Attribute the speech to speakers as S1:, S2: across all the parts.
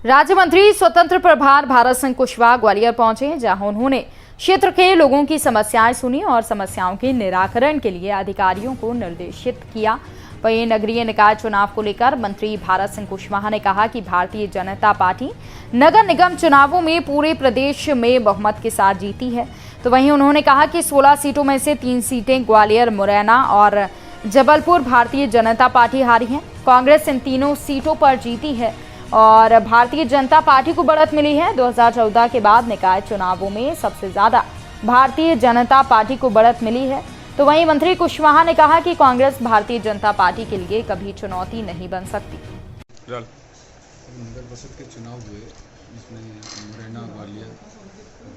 S1: राज्य मंत्री स्वतंत्र प्रभार भारत सिंह कुशवाहा ग्वालियर पहुंचे, जहां उन्होंने क्षेत्र के लोगों की समस्याएं सुनी और समस्याओं के निराकरण के लिए अधिकारियों को निर्देशित किया। वहीं नगरीय निकाय चुनाव को लेकर मंत्री भारत सिंह कुशवाहा ने कहा कि भारतीय जनता पार्टी नगर निगम चुनावों में पूरे प्रदेश में बहुमत के साथ जीती है। तो वहीं उन्होंने कहा कि 16 सीटों में से 3 सीटें ग्वालियर, मुरैना और जबलपुर भारतीय जनता पार्टी हारी है। कांग्रेस इन तीनों सीटों पर जीती है और भारतीय जनता पार्टी को बढ़त मिली है। 2014 के बाद निकाय चुनावों में सबसे ज्यादा भारतीय जनता पार्टी को बढ़त मिली है। तो वहीं मंत्री कुशवाहा ने कहा कि कांग्रेस भारतीय जनता पार्टी के लिए कभी चुनौती नहीं बन सकती।
S2: नगर परिषद के चुनाव हुए, जिसमें मुरैना, ग्वालियर,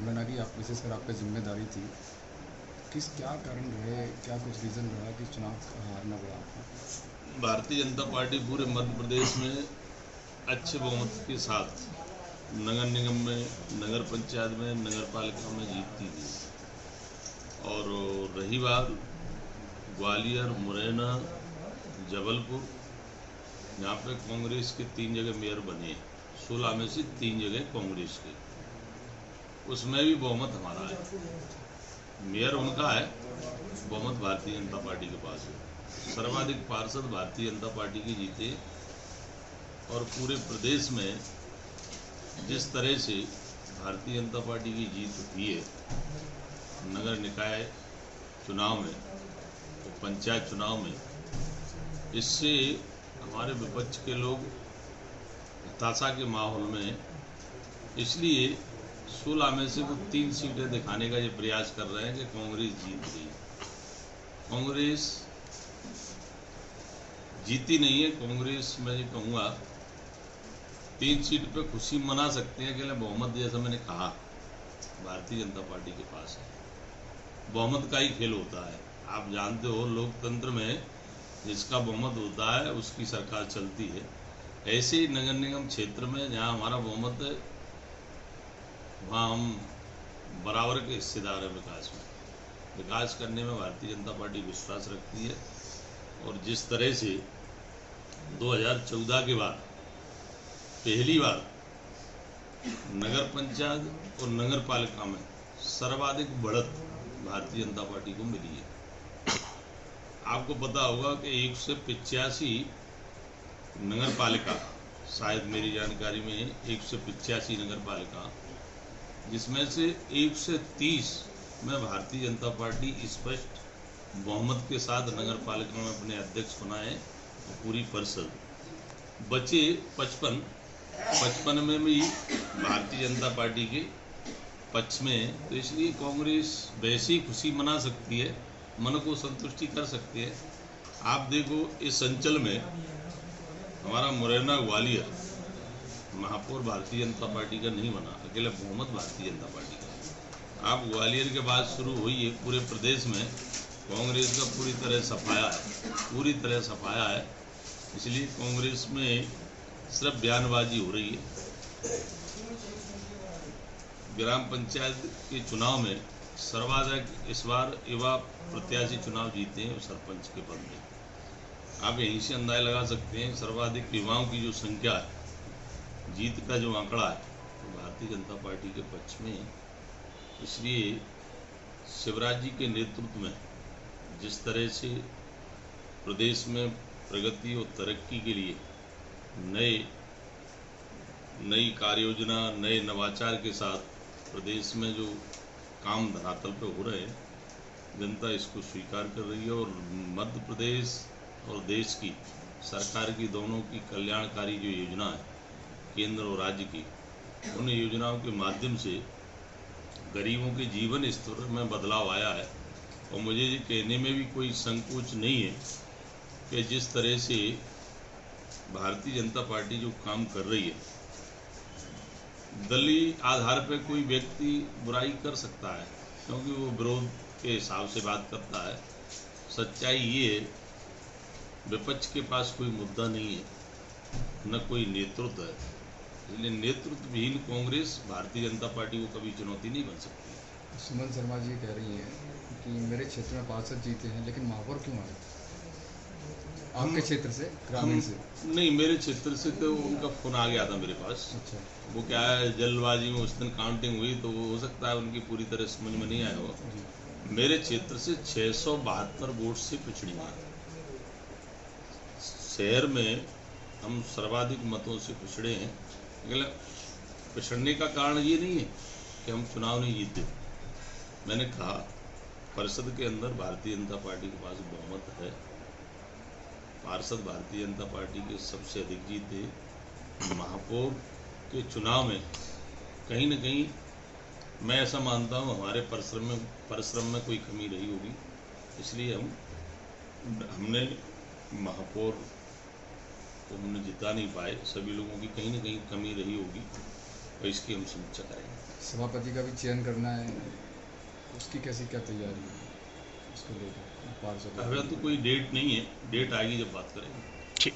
S2: मुरैना की विशेषकर आपकी जिम्मेदारी थी। क्या कारण रहे, क्या कुछ रीज़न रहा कि चुनाव हारना पड़ा आपको?
S3: भारतीय जनता पार्टी पूरे मध्य प्रदेश में अच्छे बहुमत के साथ नगर निगम में, नगर पंचायत में, नगर पालिका में जीतती थी। और रही बात ग्वालियर, मुरैना, जबलपुर, यहाँ पे कांग्रेस के 3 जगह मेयर बने, 16 में से 3 जगह कांग्रेस के, उसमें भी बहुमत हमारा है। मेयर उनका है, बहुमत भारतीय जनता पार्टी के पास है। सर्वाधिक पार्षद भारतीय जनता पार्टी के जीते और पूरे प्रदेश में जिस तरह से भारतीय जनता पार्टी की जीत हुई है, नगर निकाय चुनाव में और पंचायत चुनाव में, इससे हमारे विपक्ष के लोग हताशा के माहौल में, इसलिए 16 में से वो 3 सीटें दिखाने का ये प्रयास कर रहे हैं कि कांग्रेस जीत गई। कांग्रेस जीती नहीं है। कांग्रेस मैं ये कहूँगा 3 सीट पे खुशी मना सकते हैं कि बहुमत, जैसा मैंने कहा, भारतीय जनता पार्टी के पास है। बहुमत का ही खेल होता है। आप जानते हो, लोकतंत्र में जिसका बहुमत होता है उसकी सरकार चलती है। ऐसे ही नगर निगम क्षेत्र में जहाँ हमारा बहुमत है, वहाँ हम बराबर के हिस्सेदार हैं। विकास करने में भारतीय जनता पार्टी विश्वास रखती है। और जिस तरह से 2014 के बाद पहली बार नगर पंचायत और नगर पालिका में सर्वाधिक बढ़त भारतीय जनता पार्टी को मिली है। आपको पता होगा कि 1 से 85 नगर पालिका, शायद मेरी जानकारी में 1 से 85 नगर पालिका, जिसमें से 1 से 30 में भारतीय जनता पार्टी स्पष्ट बहुमत के साथ नगर पालिका में अपने अध्यक्ष बनाए और पूरी परिषद। बचे 55 में भी भारतीय जनता पार्टी के पक्ष में। तो इसलिए कांग्रेस वैसी खुशी मना सकती है, मन को संतुष्टि कर सकती है। आप देखो, इस अंचल में हमारा मुरैना, ग्वालियर, महापौर भारतीय जनता पार्टी का नहीं बना, अकेला बहुमत भारतीय जनता पार्टी का। आप ग्वालियर के बाद शुरू हुई है, पूरे प्रदेश में कांग्रेस का पूरी तरह सफाया है। इसलिए कांग्रेस में सिर्फ बयानबाजी हो रही है। ग्राम पंचायत के चुनाव में सर्वाधिक इस बार युवा प्रत्याशी चुनाव जीते हैं सरपंच के पद में। आप यहीं से अंदाजा लगा सकते हैं, सर्वाधिक युवाओं की जो संख्या है, जीत का जो आंकड़ा है, तो भारतीय जनता पार्टी के पक्ष में है। इसलिए शिवराज जी के नेतृत्व में जिस तरह से प्रदेश में प्रगति और तरक्की के लिए नई कार्य योजना, नए नवाचार के साथ प्रदेश में जो काम धरातल पर हो रहे हैं, जनता इसको स्वीकार कर रही है। और मध्य प्रदेश और देश की सरकार की दोनों की कल्याणकारी जो योजना है, केंद्र और राज्य की, उन योजनाओं के माध्यम से गरीबों के जीवन स्तर में बदलाव आया है। और मुझे ये कहने में भी कोई संकोच नहीं है कि जिस तरह से भारतीय जनता पार्टी जो काम कर रही है, दलीय आधार पर कोई व्यक्ति बुराई कर सकता है, क्योंकि वो विरोध के हिसाब से बात करता है। सच्चाई ये है, विपक्ष के पास कोई मुद्दा नहीं है, न कोई नेतृत्व है। इसलिए नेतृत्वहीन कांग्रेस भारतीय जनता पार्टी को कभी चुनौती नहीं बन सकती।
S2: सुमन शर्मा जी कह रही हैं कि मेरे क्षेत्र में पार्षद जीते हैं, लेकिन महापौर क्यों आए? आपके क्षेत्र से, ग्रामीण से?
S3: नहीं, मेरे क्षेत्र से तो उनका फ़ोन आ गया था मेरे पास।
S2: अच्छा।
S3: वो क्या है, जल्दबाजी में उस दिन काउंटिंग हुई तो वो हो सकता है उनकी पूरी तरह समझ में नहीं आया हो।
S2: जी।
S3: मेरे क्षेत्र से 672 वोट से पिछड़ी है। शहर में हम सर्वाधिक मतों से पिछड़े हैं, लेकिन पिछड़ने का कारण ये नहीं है कि हम चुनाव नहीं जीते। मैंने कहा परिषद के अंदर भारतीय जनता पार्टी के पास बहुमत है, पार्षद भारतीय जनता पार्टी के सबसे अधिक जीते। महापौर के चुनाव में कहीं न कहीं मैं ऐसा मानता हूँ हमारे परिश्रम में कोई कमी रही होगी, इसलिए हमने महापौर को हमने जिता नहीं पाए। सभी लोगों की कहीं न कहीं कमी रही होगी और इसकी हम समीक्षा करेंगे।
S2: सभापति का भी चयन करना है, उसकी कैसी क्या तैयारी है उसको लेकर? पार्षद
S3: अभी तो कोई डेट नहीं है, डेट आएगी जब बात करेंगे।
S4: ठीक।